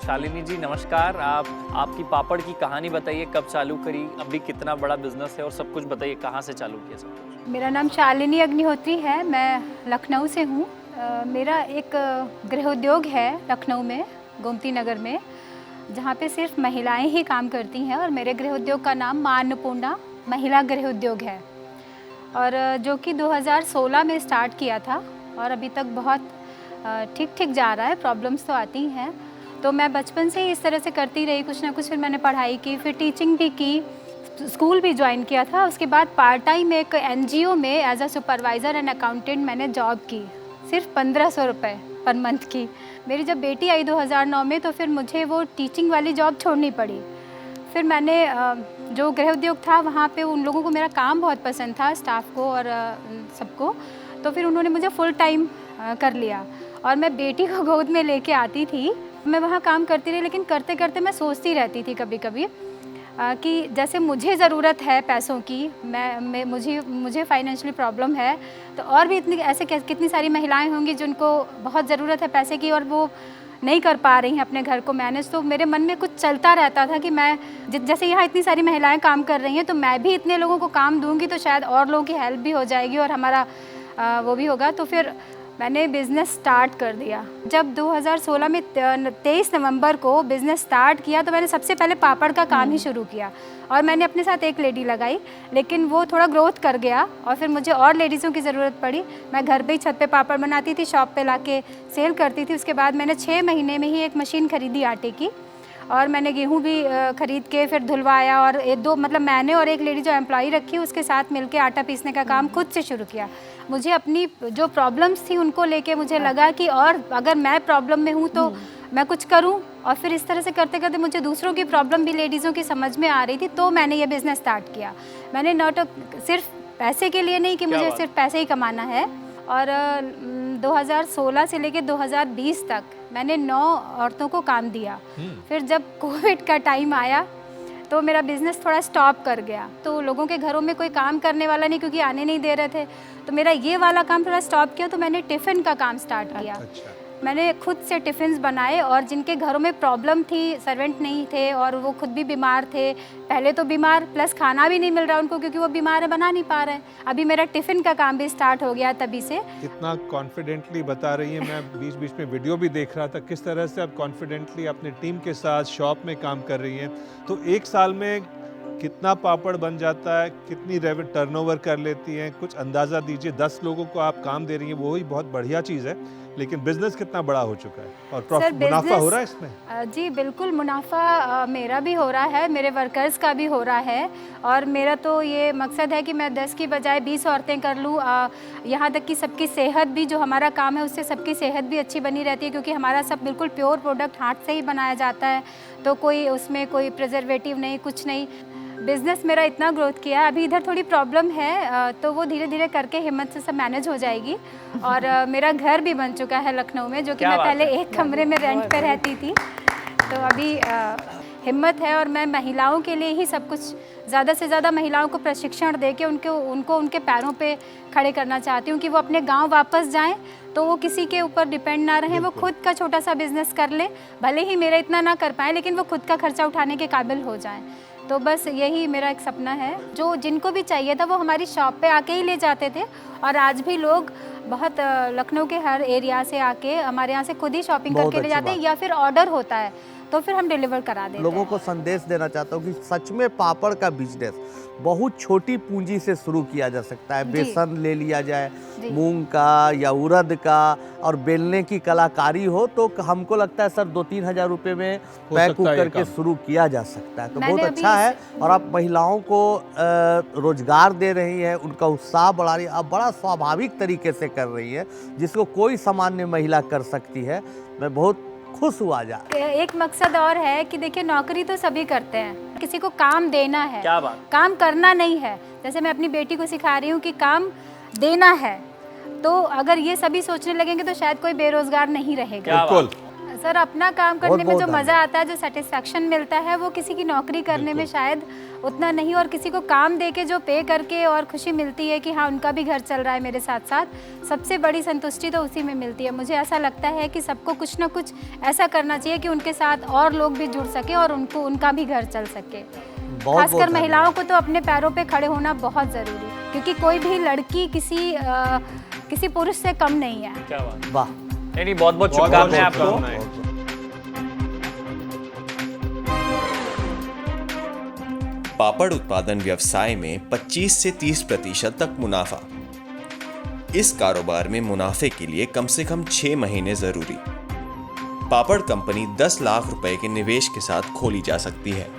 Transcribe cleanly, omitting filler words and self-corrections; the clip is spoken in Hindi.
शालिनी जी नमस्कार। आपकी पापड़ की कहानी बताइए, कब चालू करी, अभी कितना बड़ा बिजनेस है और सब कुछ बताइए, कहाँ से चालू किया सब कुछ। मेरा नाम शालिनी अग्निहोत्री है, मैं लखनऊ से हूँ। मेरा एक गृह उद्योग है लखनऊ में, गोमती नगर में, जहाँ पे सिर्फ महिलाएं ही काम करती हैं और मेरे गृह उद्योग का नाम माँ अन्नपूर्णा महिला गृह उद्योग है, और जो कि 2016 में स्टार्ट किया था और अभी तक बहुत ठीक ठीक जा रहा है। प्रॉब्लम्स तो आती हैं, तो मैं बचपन से ही इस तरह से करती रही कुछ ना कुछ। फिर मैंने पढ़ाई की, फिर टीचिंग भी की, स्कूल भी ज्वाइन किया था। उसके बाद पार्ट टाइम एक एनजीओ में as a supervisor and accountant मैंने जॉब की, सिर्फ 1500 रुपये पर मंथ की। मेरी जब बेटी आई 2009 में, तो फिर मुझे वो टीचिंग वाली जॉब छोड़नी पड़ी। फिर मैंने जो गृह उद्योग था वहाँ पे उन लोगों को मेरा काम बहुत पसंद था, स्टाफ को और सबको, तो फिर उन्होंने मुझे फुल टाइम कर लिया और मैं बेटी को गोद में लेके आती थी। मैं वहाँ काम करती रही, लेकिन करते करते मैं सोचती रहती थी कभी कभी कि जैसे मुझे ज़रूरत है पैसों की, मुझे फाइनेंशियली प्रॉब्लम है, तो और भी इतनी ऐसे कितनी सारी महिलाएं होंगी जिनको बहुत ज़रूरत है पैसे की और वो नहीं कर पा रही हैं अपने घर को मैनेज। तो मेरे मन में कुछ चलता रहता था कि मैं जैसे यहाँ इतनी सारी महिलाएं काम कर रही हैं, तो मैं भी इतने लोगों को काम दूंगी तो शायद और लोगों की हेल्प भी हो जाएगी और हमारा वो भी होगा। तो फिर मैंने बिज़नेस स्टार्ट कर दिया। जब 2016 में 23 नवंबर को बिज़नेस स्टार्ट किया, तो मैंने सबसे पहले पापड़ का काम ही शुरू किया और मैंने अपने साथ एक लेडी लगाई, लेकिन वो थोड़ा ग्रोथ कर गया और फिर मुझे और लेडीज़ों की ज़रूरत पड़ी। मैं घर पे ही छत पे पापड़ बनाती थी, शॉप पे लाके सेल करती थी। उसके बाद मैंने 6 महीने में ही एक मशीन खरीदी आटे की, और मैंने गेहूं भी ख़रीद के फिर धुलवाया, और मतलब मैंने और एक लेडी जो एम्प्लॉई रखी उसके साथ मिलके आटा पीसने का काम खुद से शुरू किया। मुझे अपनी जो प्रॉब्लम्स थी उनको लेके मुझे लगा कि और अगर मैं प्रॉब्लम में हूँ तो मैं कुछ करूँ, और फिर इस तरह से करते करते मुझे दूसरों की प्रॉब्लम भी लेडीज़ों की समझ में आ रही थी, तो मैंने ये बिज़नेस स्टार्ट किया। मैंने नॉट सिर्फ पैसे के लिए नहीं कि मुझे सिर्फ पैसे ही कमाना है। और 2016 से लेकर 2020 तक मैंने 9 औरतों को काम दिया। फिर जब कोविड का टाइम आया तो मेरा बिज़नेस थोड़ा स्टॉप कर गया, तो लोगों के घरों में कोई काम करने वाला नहीं क्योंकि आने नहीं दे रहे थे, तो मेरा ये वाला काम थोड़ा स्टॉप किया। तो मैंने टिफ़िन का काम स्टार्ट किया। अच्छा। मैंने खुद से टिफ़िन्स बनाए, और जिनके घरों में प्रॉब्लम थी, सर्वेंट नहीं थे और वो खुद भी बीमार थे, पहले तो बीमार प्लस खाना भी नहीं मिल रहा उनको क्योंकि वो बीमार है, बना नहीं पा रहे हैं। अभी मेरा टिफ़िन का काम भी स्टार्ट हो गया तभी से। कितना कॉन्फिडेंटली बता रही है, मैं बीच बीच में वीडियो भी देख रहा था किस तरह से आप कॉन्फिडेंटली अपनी टीम के साथ शॉप में काम कर रही हैं। तो एक साल में कितना पापड़ बन जाता है, कितनी टर्नओवर कर लेती हैं, कुछ अंदाज़ा दीजिए। 10 लोगों को आप काम दे रही हैं, वो ही बहुत बढ़िया चीज़ है, लेकिन बिजनेस कितना बड़ा हो चुका है और मुनाफा हो रहा है इसमें? जी बिल्कुल, मुनाफा मेरा भी हो रहा है, मेरे वर्कर्स का भी हो रहा है, और मेरा तो ये मकसद है कि मैं 10 की बजाय 20 औरतें कर लूँ। यहाँ तक कि सबकी सेहत भी, जो हमारा काम है उससे सबकी सेहत भी अच्छी बनी रहती है, क्योंकि हमारा सब बिल्कुल प्योर प्रोडक्ट हाथ से ही बनाया जाता है, तो कोई उसमें कोई प्रिजर्वेटिव नहीं, कुछ नहीं। बिज़नेस मेरा इतना ग्रोथ किया है। अभी इधर थोड़ी प्रॉब्लम है, तो वो धीरे धीरे करके हिम्मत से सब मैनेज हो जाएगी। और मेरा घर भी बन चुका है लखनऊ में, जो कि मैं पहले एक कमरे में रेंट पे रहती थी, तो अभी हिम्मत है। और मैं महिलाओं के लिए ही सब कुछ, ज़्यादा से ज़्यादा महिलाओं को प्रशिक्षण दे के उनको उनके पैरों पे खड़े करना चाहती हूँ कि वो अपने गांव वापस जाएं, तो वो किसी के ऊपर डिपेंड ना रहें, वो खुद का छोटा सा बिजनेस कर ले, भले ही मेरा इतना ना कर पाएँ, लेकिन वो खुद का खर्चा उठाने के काबिल हो जाएं। तो बस यही मेरा एक सपना है। जो जिनको भी चाहिए था वो हमारी शॉप पे आके ही ले जाते थे, और आज भी लोग बहुत लखनऊ के हर एरिया से आके हमारे यहाँ से खुद ही शॉपिंग करके ले जाते हैं, या फिर ऑर्डर होता है तो फिर हम डिलीवर करा देते हैं। लोगों को संदेश देना चाहता हूँ कि सच में पापड़ का बिजनेस बहुत छोटी पूंजी से शुरू किया जा सकता है। बेसन ले लिया जाए, मूंग का या उड़द का, और बेलने की कलाकारी हो तो हमको लगता है सर 2-3 हज़ार रुपये में पैक करके शुरू किया जा सकता है। तो बहुत अच्छा है, और आप महिलाओं को रोजगार दे रही हैं, उनका उत्साह बढ़ा रही है, आप बड़ा स्वाभाविक तरीके से कर रही है, जिसको कोई सामान्य महिला कर सकती है। मैं बहुत खुश हुआ जा। एक मकसद और है कि देखिए, नौकरी तो सभी करते हैं, किसी को काम देना है, क्या बात? काम करना नहीं है। जैसे मैं अपनी बेटी को सिखा रही हूँ कि काम देना है, तो अगर ये सभी सोचने लगेंगे तो शायद कोई बेरोजगार नहीं रहेगा। बिल्कुल। सर अपना काम करने में बहुत जो धन्यवाद। मज़ा आता है, जो सेटिस्फैक्शन मिलता है, वो किसी की नौकरी करने में शायद उतना नहीं, और किसी को काम दे के जो पे करके और खुशी मिलती है कि हाँ उनका भी घर चल रहा है मेरे साथ साथ, सबसे बड़ी संतुष्टि तो उसी में मिलती है। मुझे ऐसा लगता है कि सबको कुछ ना कुछ ऐसा करना चाहिए कि उनके साथ और लोग भी जुड़ सके और उनको उनका भी घर चल सके। खासकर महिलाओं को तो अपने पैरों पे खड़े होना बहुत ज़रूरी है, क्योंकि कोई भी लड़की किसी पुरुष से कम नहीं है। क्या बात, वाह, नहीं बहुत बहुत शुभकामनाएं आपको। शुभकामनाएं। पापड़ उत्पादन व्यवसाय में 25 से 30% तक मुनाफा। इस कारोबार में मुनाफे के लिए कम से कम 6 महीने जरूरी। पापड़ कंपनी 10 लाख रुपए के निवेश के साथ खोली जा सकती है।